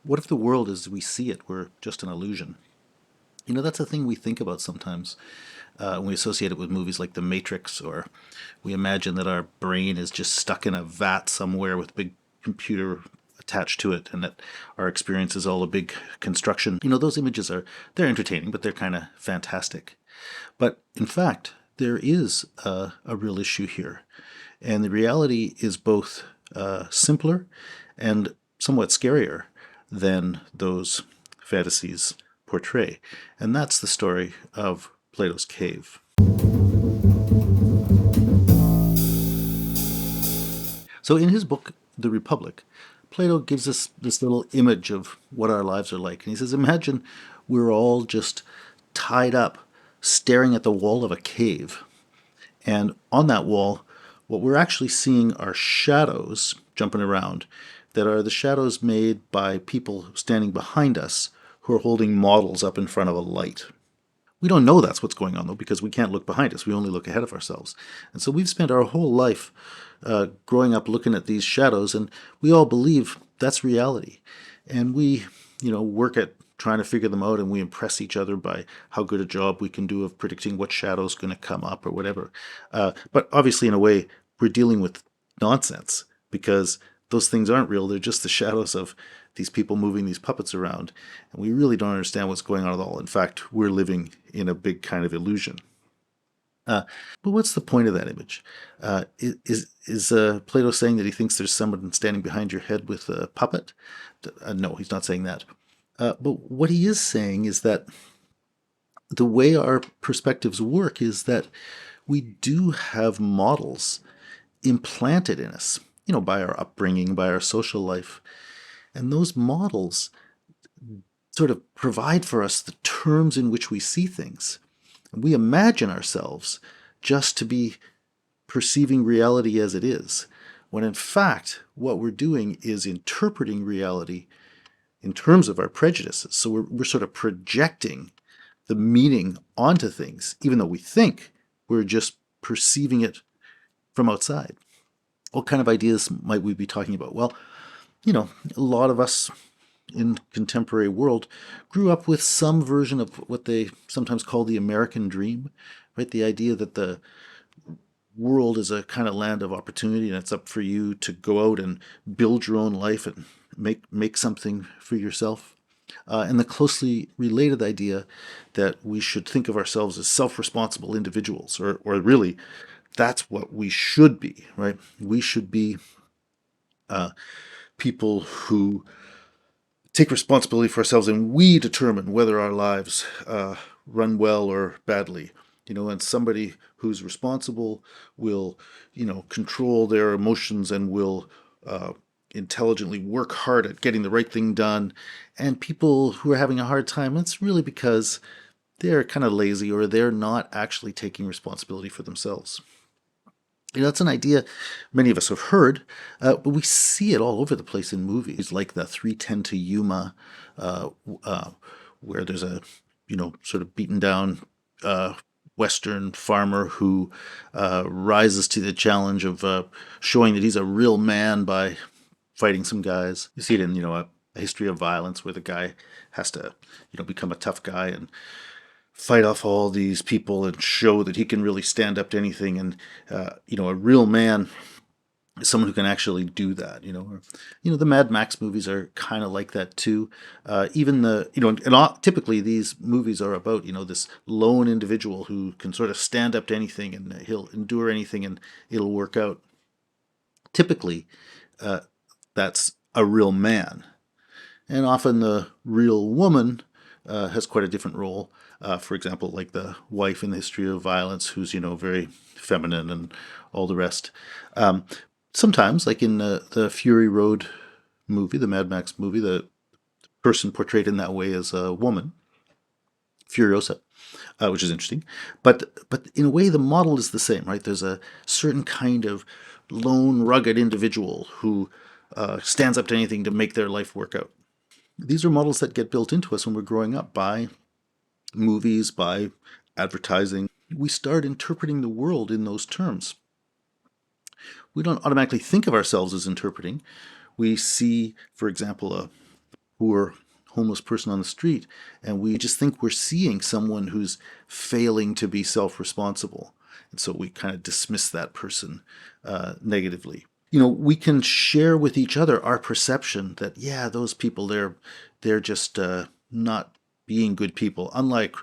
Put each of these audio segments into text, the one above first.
What if the world as we see it were just an illusion? That's a thing we think about sometimes when we associate it with movies like The Matrix, or we imagine that our brain is just stuck in a vat somewhere with a big computer attached to it, and that our experience is all a big construction. Those images they're entertaining, but they're kind of fantastic. But in fact, there is a real issue here. And the reality is both simpler and somewhat scarier than those fantasies portray. And that's the story of Plato's cave. So in his book, The Republic, Plato gives us this little image of what our lives are like. And he says, imagine we're all just tied up, staring at the wall of a cave. And on that wall, what we're actually seeing are shadows jumping around that are the shadows made by people standing behind us who are holding models up in front of a light. We don't know that's what's going on, though, because we can't look behind us. We only look ahead of ourselves. And so we've spent our whole life growing up looking at these shadows, and we all believe that's reality. And we, work at trying to figure them out, and we impress each other by how good a job we can do of predicting what shadow's going to come up or whatever. But obviously, in a way, we're dealing with nonsense because those things aren't real. They're just the shadows of these people moving these puppets around. And we really don't understand what's going on at all. In fact, we're living in a big kind of illusion. But what's the point of that image? Is Plato saying that he thinks there's someone standing behind your head with a puppet? No, he's not saying that. But what he is saying is that the way our perspectives work is that we do have models implanted in us, by our upbringing, by our social life. And those models sort of provide for us the terms in which we see things. And we imagine ourselves just to be perceiving reality as it is, when in fact, what we're doing is interpreting reality in terms of our prejudices. So we're sort of projecting the meaning onto things, even though we think we're just perceiving it from outside. What kind of ideas might we be talking about? Well, a lot of us in contemporary world grew up with some version of what they sometimes call the American dream, right? The idea that the world is a kind of land of opportunity, and it's up for you to go out and build your own life and make something for yourself. And the closely related idea that we should think of ourselves as self-responsible individuals, or really, that's what we should be, right? We should be people who take responsibility for ourselves, and we determine whether our lives run well or badly. And somebody who's responsible will, control their emotions and will intelligently work hard at getting the right thing done. And people who are having a hard time, it's really because they're kind of lazy or they're not actually taking responsibility for themselves. That's an idea many of us have heard, but we see it all over the place in movies, like the 3:10 to Yuma, where there's a, sort of beaten down Western farmer who rises to the challenge of showing that he's a real man by fighting some guys. You see it in, a history of violence where the guy has to, become a tough guy and fight off all these people and show that he can really stand up to anything. And, a real man is someone who can actually do that, the Mad Max movies are kind of like that too. Even typically these movies are about, this lone individual who can sort of stand up to anything and he'll endure anything and it'll work out. Typically, that's a real man. And often the real woman has quite a different role. For example, like the wife in the history of violence, who's, very feminine and all the rest. Sometimes, like in the Fury Road movie, the Mad Max movie, the person portrayed in that way is a woman, Furiosa, which is interesting. But in a way, the model is the same, right? There's a certain kind of lone, rugged individual who stands up to anything to make their life work out. These are models that get built into us when we're growing up by movies, by advertising. We start interpreting the world in those terms. We don't automatically think of ourselves as interpreting. We see, for example, poor homeless person on the street, and we just think we're seeing someone who's failing to be self-responsible. And so we kind of dismiss that person negatively. We can share with each other our perception that, yeah, those people, they're just not being good people, unlike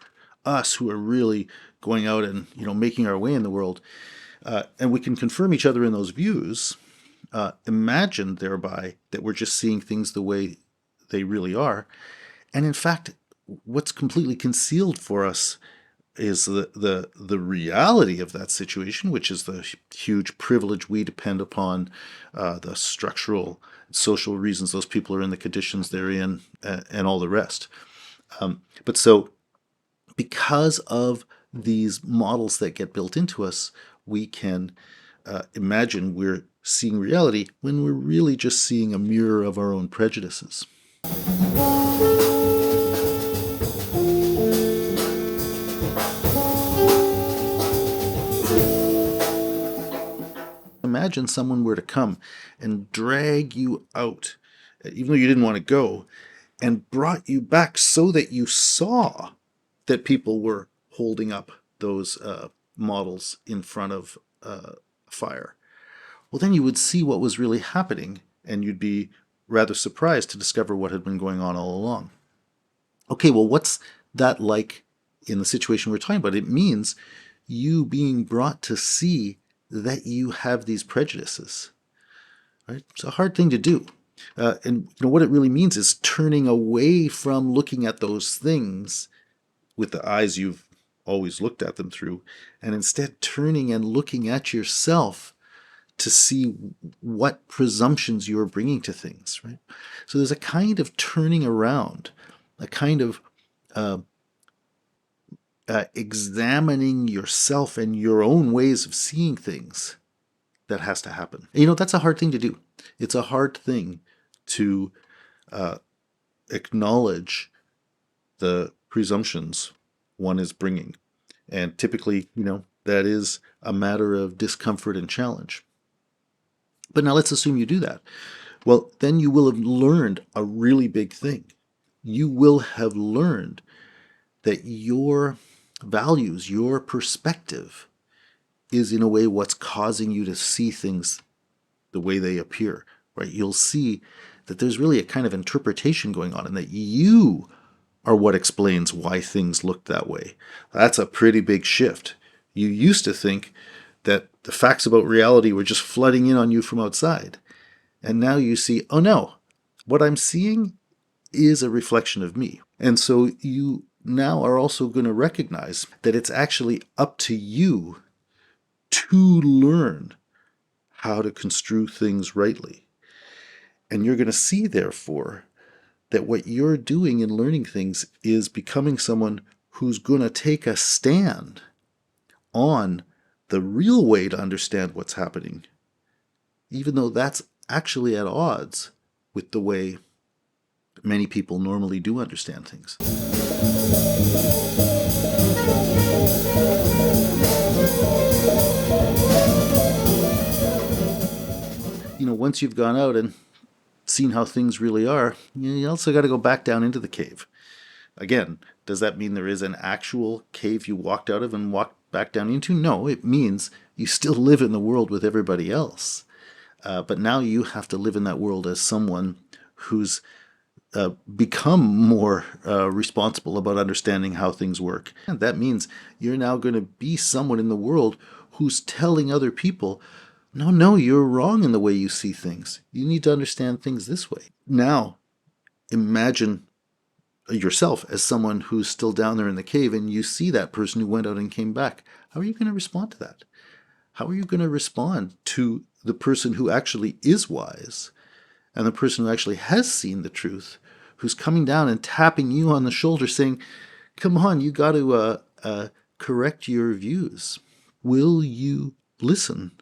us who are really going out and, making our way in the world. And we can confirm each other in those views, imagine thereby that we're just seeing things the way they really are. And in fact, what's completely concealed for us is the reality of that situation, which is the huge privilege we depend upon, the structural social reasons those people are in, the conditions they're in, and all the rest. But so, because of these models that get built into us, we can imagine we're seeing reality when we're really just seeing a mirror of our own prejudices. Imagine someone were to come and drag you out, even though you didn't want to go, and brought you back so that you saw that people were holding up those models in front of fire. Well, then you would see what was really happening, and you'd be rather surprised to discover what had been going on all along. Okay, well, what's that like in the situation we're talking about? It means you being brought to see that you have these prejudices. Right? It's a hard thing to do. And what it really means is turning away from looking at those things with the eyes you've always looked at them through, and instead turning and looking at yourself to see what presumptions you're bringing to things, right? So there's a kind of turning around, a kind of examining yourself and your own ways of seeing things that has to happen. And, that's a hard thing to do. It's a hard thing to acknowledge the presumptions one is bringing. And typically, that is a matter of discomfort and challenge. But now let's assume you do that. Well, then you will have learned a really big thing. You will have learned that your values, your perspective, is in a way what's causing you to see things the way they appear, right? You'll see that there's really a kind of interpretation going on, and that you are what explains why things look that way. That's a pretty big shift. You used to think that the facts about reality were just flooding in on you from outside. And now you see, oh no, what I'm seeing is a reflection of me. And so you now are also going to recognize that it's actually up to you to learn how to construe things rightly. And you're going to see, therefore, that what you're doing in learning things is becoming someone who's going to take a stand on the real way to understand what's happening, even though that's actually at odds with the way many people normally do understand things. Once you've gone out and seen how things really are, you also got to go back down into the cave. Again, does that mean there is an actual cave you walked out of and walked back down into? No, it means you still live in the world with everybody else. But now you have to live in that world as someone who's become more responsible about understanding how things work. And that means you're now going to be someone in the world who's telling other people, no, you're wrong in the way you see things. You need to understand things this way. Now, imagine yourself as someone who's still down there in the cave, and you see that person who went out and came back. How are you going to respond to that? How are you going to respond to the person who actually is wise and the person who actually has seen the truth, who's coming down and tapping you on the shoulder saying, come on, you got to correct your views? Will you listen?